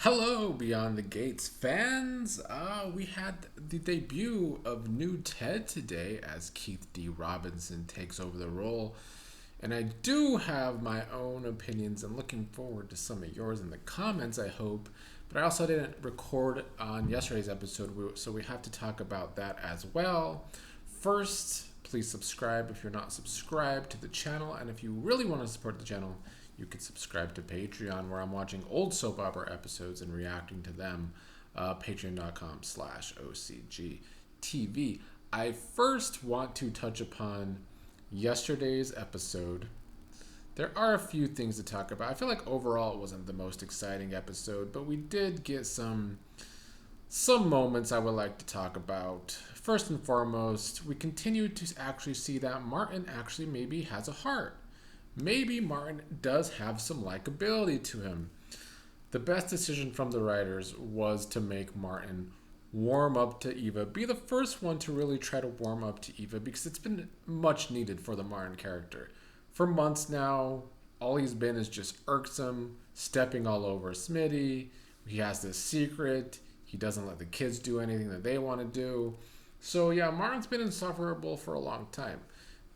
Hello, Beyond the Gates fans. We had the debut of new Ted today as Keith D. Robinson takes over the role. And I do have my own opinions and looking forward to some of yours in the comments, I hope. But I also didn't record on yesterday's episode, so we have to talk about that as well. First, please subscribe if you're not subscribed to the channel. And if you really want to support the channel, you can subscribe to Patreon, where I'm watching old soap opera episodes and reacting to them. Patreon.com/OCGTV. I first want to touch upon yesterday's episode. There are a few things to talk about. I feel like overall it wasn't the most exciting episode, but we did get some moments I would like to talk about. First and foremost, we continue to actually see that Martin actually maybe has a heart. Maybe Martin does have some likability to him. The best decision from the writers was to make Martin warm up to Eva, be the first one to really try to warm up to Eva, because it's been much needed for the Martin character. For months now, all he's been is just irksome, stepping all over Smitty. He has this secret. He doesn't let the kids do anything that they want to do. So yeah, Martin's been insufferable for a long time.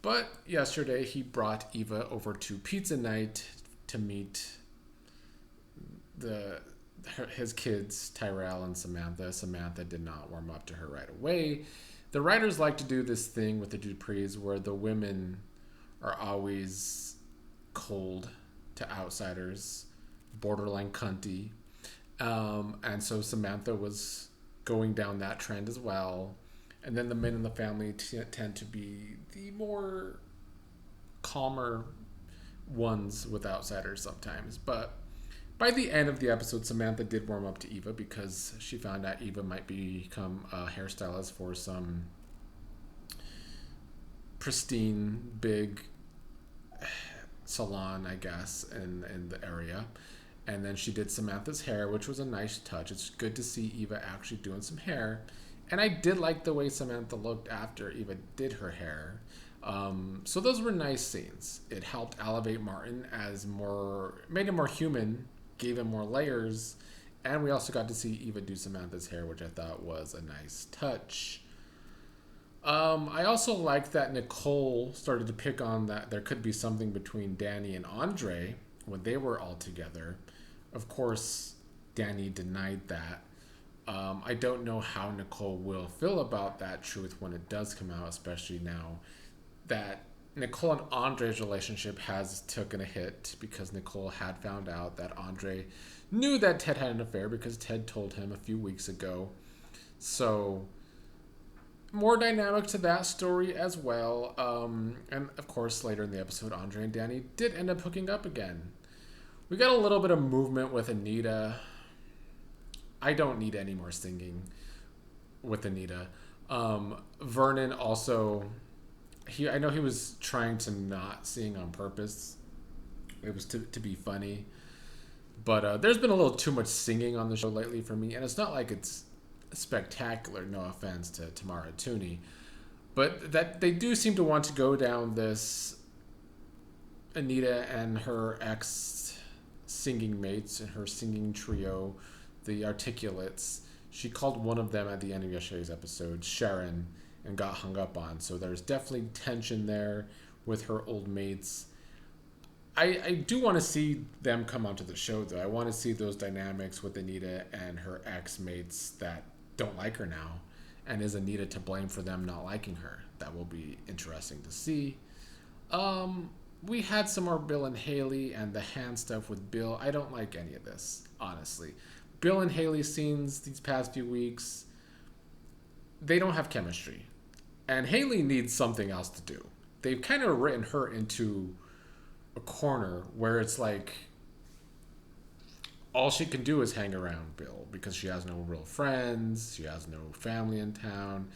But yesterday he brought Eva over to pizza night to meet his kids, Tyrell and Samantha. Samantha did not warm up to her right away. The writers like to do this thing with the Duprees where the women are always cold to outsiders, borderline cunty. And so Samantha was going down that trend as well. And then the men in the family tend to be the more calmer ones with outsiders sometimes. But by the end of the episode, Samantha did warm up to Eva because she found out Eva might become a hairstylist for some pristine, big salon, I guess, in the area. And then she did Samantha's hair, which was a nice touch. It's good to see Eva actually doing some hair. And I did like the way Samantha looked after Eva did her hair. So those were nice scenes. It helped elevate Martin made him more human, gave him more layers. And we also got to see Eva do Samantha's hair, which I thought was a nice touch. I also liked that Nicole started to pick on that there could be something between Danny and Andre when they were all together. Of course, Danny denied that. I don't know how Nicole will feel about that truth when it does come out, especially now that Nicole and Andre's relationship has taken a hit because Nicole had found out that Andre knew that Ted had an affair because Ted told him a few weeks ago. So, more dynamic to that story as well. And of course, later in the episode, Andre and Danny did end up hooking up again. We got a little bit of movement with Anita. I don't need any more singing with Anita. Vernon also, I know he was trying to not sing on purpose. It was to be funny. But there's been a little too much singing on the show lately for me. And it's not like it's spectacular, no offense to Tamara Tooney. But that they do seem to want to go down this Anita and her ex singing mates and her singing trio, the Articulates. She called one of them at the end of yesterday's episode Sharon and got hung up on. So there's definitely tension there with her old mates. I do want to see them come onto the show, though. I want to see those dynamics with Anita and her ex-mates that don't like her now. And is Anita to blame for them not liking her? That will be interesting to see. We had some more Bill and Haley and the hand stuff with Bill. I don't like any of this, honestly. Bill and Haley scenes these past few weeks, they don't have chemistry. And Haley needs something else to do. They've kind of written her into a corner where it's like all she can do is hang around Bill because she has no real friends, she has no family in town.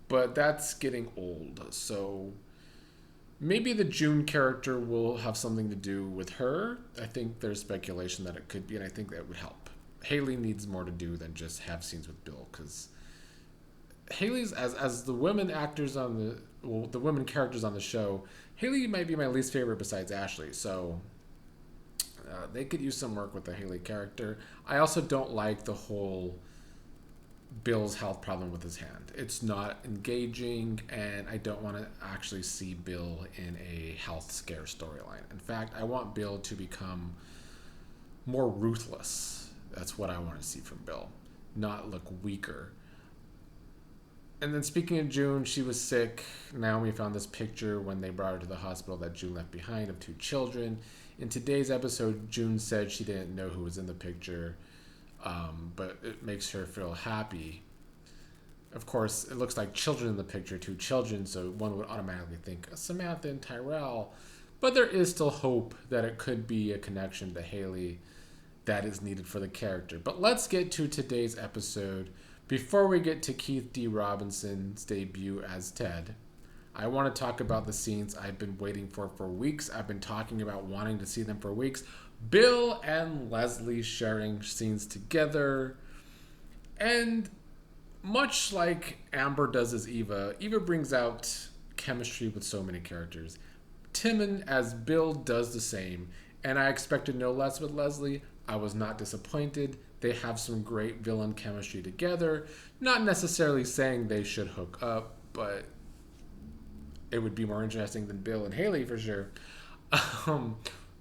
But that's getting old. So maybe the June character will have something to do with her. I think there's speculation that it could be, and I think that would help. Haley needs more to do than just have scenes with Bill, because Haley's as the women actors on the women characters on the show, Haley might be my least favorite besides Ashley. So they could use some work with the Haley character. I also don't like the whole Bill's health problem with his hand. It's not engaging, and I don't want to actually see Bill in a health scare storyline. In fact, I want Bill to become more ruthless. That's what I want to see from Bill, not look weaker. And then speaking of June, she was sick. Naomi found this picture when they brought her to the hospital that June left behind of two children. In today's episode, June said she didn't know who was in the picture, but it makes her feel happy. Of course, it looks like children in the picture, two children, so one would automatically think Samantha and Tyrell. But there is still hope that it could be a connection to Haley that is needed for the character. But let's get to today's episode. Before we get to Keith D. Robinson's debut as Ted, I want to talk about the scenes I've been waiting for weeks. I've been talking about wanting to see them for weeks. Bill and Leslie sharing scenes together. And much like Amber does as Eva, Eva brings out chemistry with so many characters. Timon as Bill does the same. And I expected no less with Leslie. I was not disappointed. They have some great villain chemistry together. Not necessarily saying they should hook up, but it would be more interesting than Bill and Haley for sure.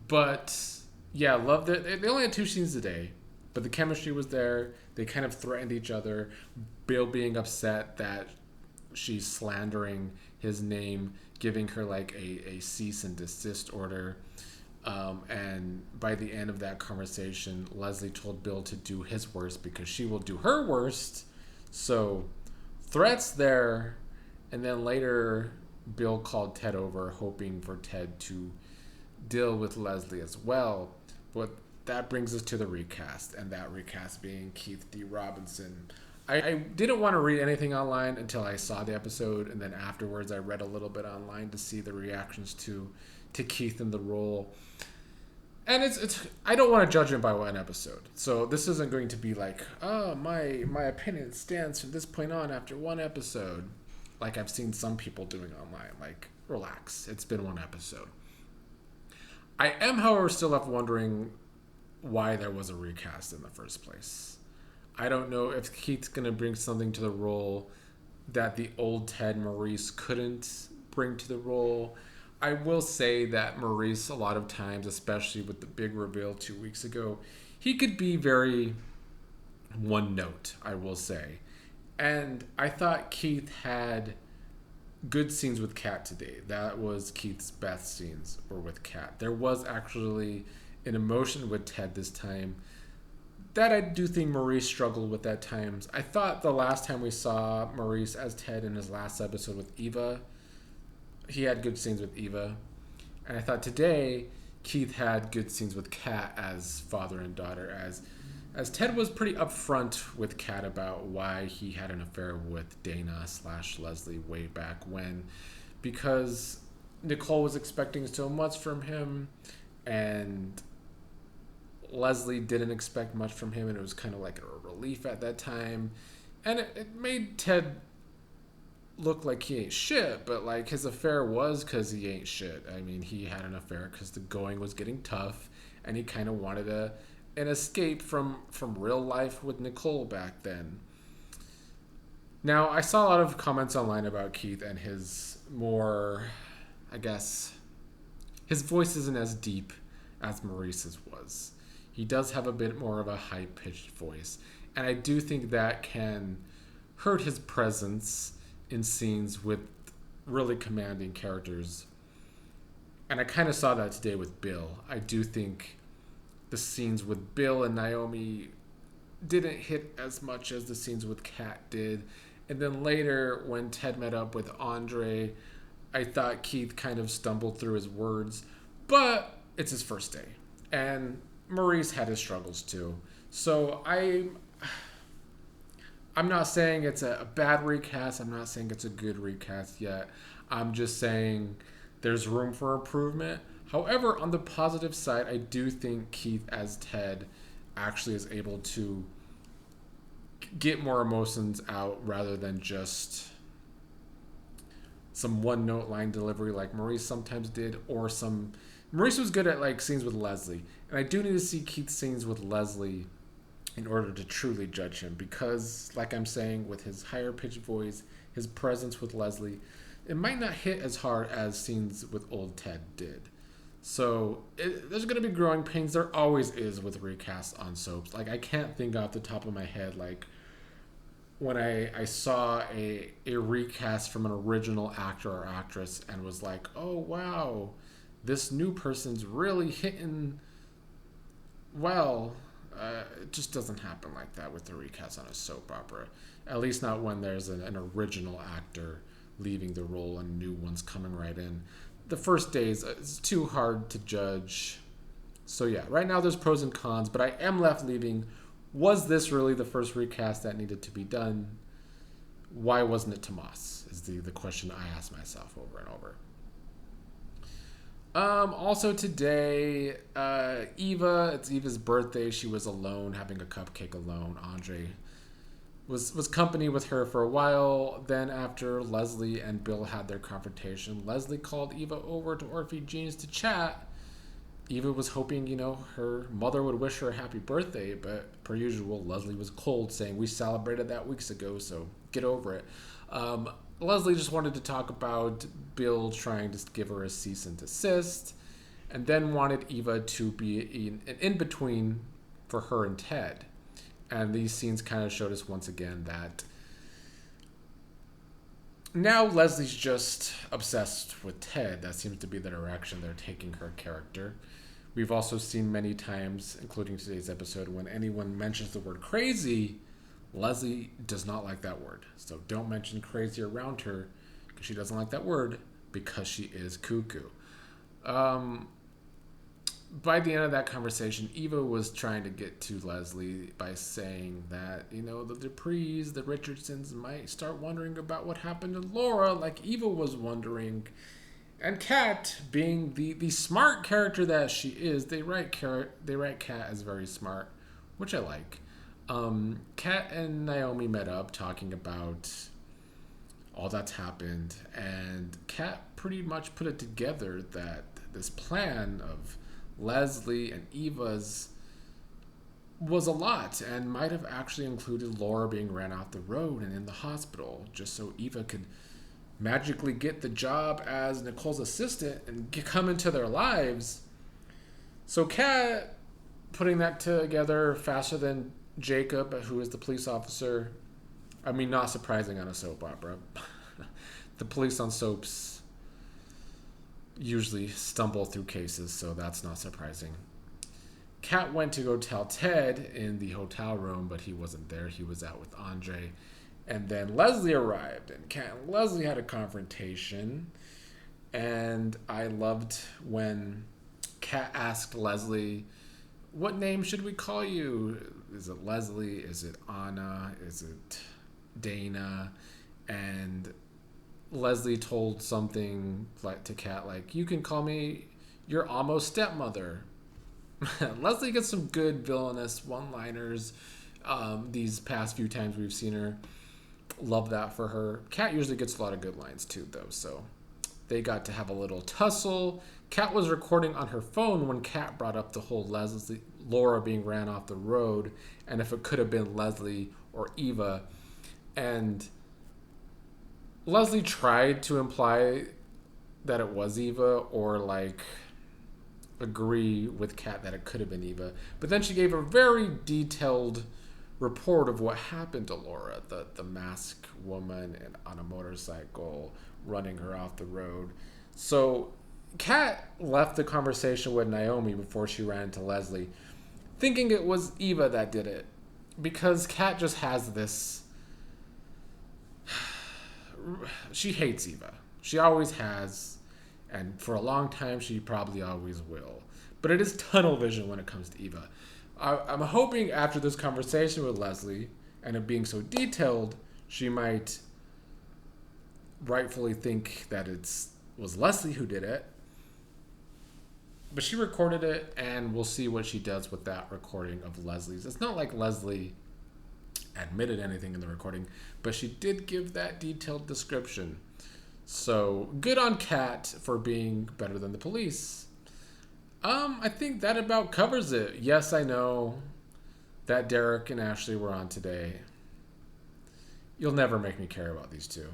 But yeah, loved it. They only had 2 scenes today, but the chemistry was there. They kind of threatened each other. Bill being upset that she's slandering his name, giving her like a cease and desist order. And by the end of that conversation, Leslie told Bill to do his worst because she will do her worst. So threats there. And then later, Bill called Ted over, hoping for Ted to deal with Leslie as well. But that brings us to the recast, and that recast being Keith D. Robinson. I didn't want to read anything online until I saw the episode, and then afterwards I read a little bit online to see the reactions to Keith in the role. And it's I don't want to judge him by one episode. So this isn't going to be like, oh, my opinion stands from this point on after one episode. Like I've seen some people doing online. Like, relax. It's been one episode. I am, however, still left wondering why there was a recast in the first place. I don't know if Keith's going to bring something to the role that the old Ted Maurice couldn't bring to the role. I will say that Maurice, a lot of times, especially with the big reveal 2 weeks ago, he could be very one note, I will say. And I thought Keith had good scenes with Kat today. That was Keith's best scenes were with Kat. There was actually an emotion with Ted this time that I do think Maurice struggled with at times. I thought the last time we saw Maurice as Ted in his last episode with Eva, he had good scenes with Eva. And I thought today Keith had good scenes with Kat as father and daughter, as Ted was pretty upfront with Kat about why he had an affair with Dana/Leslie way back when, because Nicole was expecting so much from him and Leslie didn't expect much from him, and it was kind of like a relief at that time. And it made Ted look like he ain't shit, but like his affair was because he ain't shit. I mean, he had an affair because the going was getting tough, and he kind of wanted an escape from real life with Nicole back then. Now, I saw a lot of comments online about Keith and his more, I guess, his voice isn't as deep as Maurice's was. He does have a bit more of a high-pitched voice, and I do think that can hurt his presence in scenes with really commanding characters. And I kind of saw that today with Bill. I do think the scenes with Bill and Naomi didn't hit as much as the scenes with Kat did. And then later, when Ted met up with Andre, I thought Keith kind of stumbled through his words. But it's his first day. And Maurice had his struggles too. So I'm not saying it's a bad recast. I'm not saying it's a good recast yet. I'm just saying there's room for improvement. However, on the positive side, I do think Keith as Ted actually is able to get more emotions out rather than just some one-note line delivery like Maurice sometimes did, or some Maurice was good at like scenes with Leslie, and I do need to see Keith's scenes with Leslie in order to truly judge him because, like I'm saying, with his higher pitched voice, his presence with Leslie, it might not hit as hard as scenes with old Ted did. So there's going to be growing pains. There always is with recasts on soaps. Like I can't think off the top of my head like when I saw a recast from an original actor or actress and was like, oh wow, this new person's really hitting well. It just doesn't happen like that with the recast on a soap opera. At least not when there's an original actor leaving the role and new ones coming right in. The first days, it's too hard to judge. So yeah, right now there's pros and cons, but I am left leaving. Was this really the first recast that needed to be done? Why wasn't it Tomas? Is the question I ask myself over and over. Also today, Eva, it's Eva's birthday. She was alone, having a cupcake alone. Andre was company with her for a while. Then after Leslie and Bill had their confrontation, Leslie called Eva over to Orphe Jeans to chat. Eva was hoping, her mother would wish her a happy birthday, but per usual, Leslie was cold, saying, we celebrated that weeks ago, so get over it. Leslie just wanted to talk about Bill trying to give her a cease and desist, and then wanted Eva to be an in-between for her and Ted. And these scenes kind of showed us once again that now Leslie's just obsessed with Ted. That seems to be the direction they're taking her character. We've also seen many times, including today's episode, when anyone mentions the word crazy, Leslie does not like that word. So don't mention crazy around her because she doesn't like that word because she is cuckoo. By the end of that conversation, Eva was trying to get to Leslie by saying that, the Duprees, the Richardsons might start wondering about what happened to Laura, like Eva was wondering. And Kat, being the smart character that she is, they write Kat as very smart, which I like. Kat and Naomi met up talking about all that's happened, and Kat pretty much put it together that this plan of Leslie and Eva's was a lot and might have actually included Laura being ran off the road and in the hospital just so Eva could magically get the job as Nicole's assistant and come into their lives. So Kat putting that together faster than Jacob, who is the police officer. I mean, not surprising on a soap opera. The police on soaps usually stumble through cases, so that's not surprising. Kat went to go tell Ted in the hotel room, but he wasn't there. He was out with Andre. And then Leslie arrived, and Kat and Leslie had a confrontation. And I loved when Kat asked Leslie, what name should we call you? Is it Leslie? Is it Anna? Is it Dana? And Leslie told something like to Kat, like, you can call me your almost stepmother. Leslie gets some good villainous one-liners these past few times we've seen her. Love that for her. Kat usually gets a lot of good lines too, though, so they got to have a little tussle. Kat was recording on her phone when Kat brought up the whole Laura being ran off the road, and if it could have been Leslie or Eva. And Leslie tried to imply that it was Eva or like agree with Kat that it could have been Eva. But then she gave a very detailed report of what happened to Laura, the masked woman and on a motorcycle running her off the road. So Kat left the conversation with Naomi before she ran into Leslie, thinking it was Eva that did it. Because Kat just has this... She hates Eva. She always has, and for a long time she probably always will. But it is tunnel vision when it comes to Eva. I'm hoping after this conversation with Leslie, and it being so detailed, she might rightfully think that was Leslie who did it. But she recorded it, and we'll see what she does with that recording of Leslie's. It's not like Leslie admitted anything in the recording, but she did give that detailed description. So good on Kat for being better than the police. I think that about covers it. Yes, I know that Derek and Ashley were on today. You'll never make me care about these two.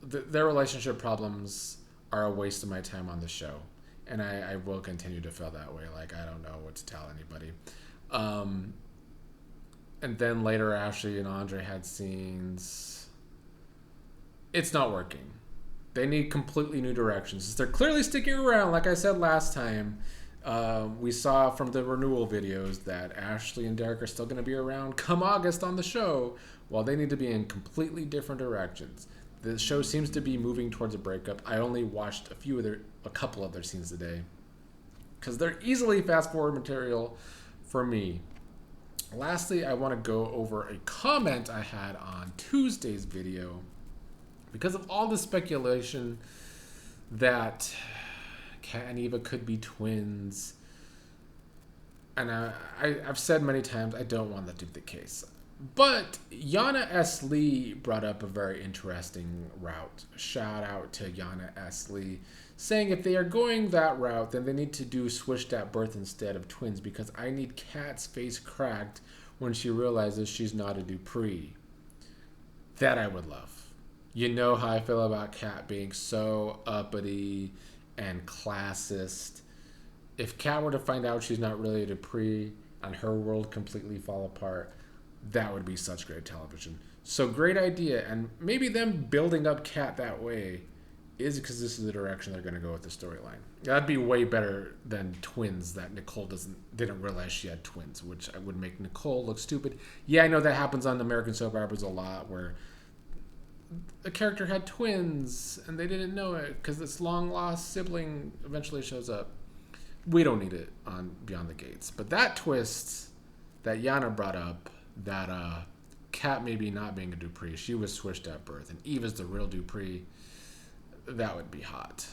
Their relationship problems are a waste of my time on the show. And I will continue to feel that way. Like, I don't know what to tell anybody. Um, and then later, Ashley and Andre had scenes. It's not working. They need completely new directions. They're clearly sticking around. Like I said last time, we saw from the renewal videos that Ashley and Derek are still going to be around come August on the show, while they need to be in completely different directions. The show seems to be moving towards a breakup. I only watched a couple of their scenes today, because they're easily fast forward material for me. Lastly, I want to go over a comment I had on Tuesday's video because of all the speculation that Kat and Eva could be twins. And I've said many times I don't want that to be the case. But Yana S. Lee brought up a very interesting route. Shout out to Yana S. Lee, saying if they are going that route, then they need to do switched at birth instead of twins, because I need Kat's face cracked when she realizes she's not a Dupree. That I would love. You know how I feel about Kat being so uppity and classist. If Kat were to find out she's not really a Dupree and her world completely fall apart, that would be such great television. So great idea, and maybe them building up Kat that way is because this is the direction they're going to go with the storyline. That'd be way better than twins that Nicole didn't realize she had twins, which would make Nicole look stupid. Yeah, I know that happens on American soap operas a lot, where a character had twins and they didn't know it because this long lost sibling eventually shows up. We don't need it on Beyond the Gates, but that twist that Yana brought up, that Kat maybe not being a Dupree, she was switched at birth, and Eva's the real Dupree. That would be hot.